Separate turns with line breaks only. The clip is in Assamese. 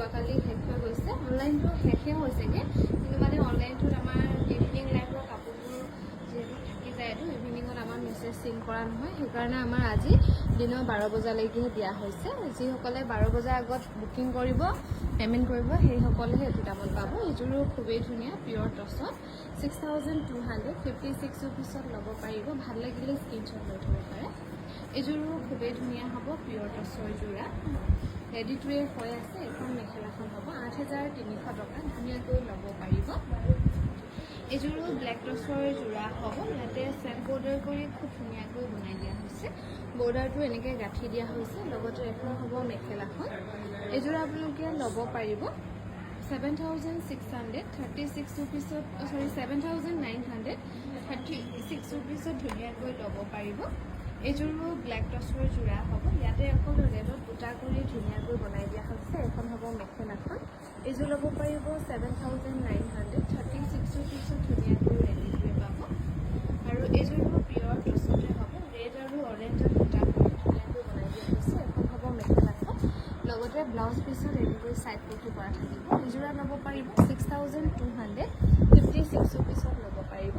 যোৱাকালি শেষ হৈ গৈছে অনলাইনটো শেষে হৈছেগৈ কিন্তু মানে অনলাইনটোত আমাৰ ইভিনিং লাইফৰ কাপোৰবোৰ যিহেতু থাকি যায়তো ইভিনিঙত আমাৰ মেছেজ চিন কৰা নহয় সেইকাৰণে আমাৰ আজি দিনৰ 12 বজালৈকেহে দিয়া হৈছে যিসকলে 12 বজাৰ আগত বুকিং কৰিব পে'মেণ্ট কৰিব সেইসকলেহে এইটো দামত পাব এইযোৰো খুবেই ধুনীয়া পিয়ৰ টছত 6256 ৰুপিছত ল'ব পাৰিব ভাল লাগিলে স্ক্ৰীনশ্বট লৈ থ'ব পাৰে এইযোৰো খুবেই ধুনীয়া হ'ব পিয়ৰ টছৰ যোৰা ৰেডি টু ৱেৰ হৈ আছে এখন মেখেলাখন হ'ব 8300 টকা ধুনীয়াকৈ ল'ব পাৰিব এইযোৰো ব্লেক টছৰ যোৰা হ'ব ইয়াতে চেট বৰ্ডাৰ কৰি খুব ধুনীয়াকৈ বনাই দিয়া হৈছে বৰ্ডাৰটো এনেকৈ গাঁঠি দিয়া হৈছে লগতে এখন হ'ব মেখেলাখন এইযোৰা আপোনালোকে ল'ব পাৰিব 7636 ৰুপিছত 7936 ৰুপিছত ধুনীয়াকৈ ল'ব পাৰিব এইযোৰো ব্লেক টছৰ যোৰা হ'ব ইয়াতে এখন ৰেডত বুটা কৰি ধুনীয়াকৈ বনাই দিয়া হৈছে এখন হ'ব মেখেলাখন এইযোৰ ল'ব পাৰিব 7936 ৰুপিছত ধুনীয়াকৈ ৰেডি কৰি পাব আৰু এইযোৰো পিয়ৰ টছতে হ'ব ৰেড আৰু অৰেঞ্জত বুটা কৰি ধুনীয়াকৈ বনাই দিয়া হৈছে এখন হ'ব মেখেলাখন লগতে ব্লাউজ পিছত এনেকৈ ছাইড পটি কৰা থাকিব এইযোৰা ল'ব পাৰিব 6256 ৰুপিছত ল'ব পাৰিব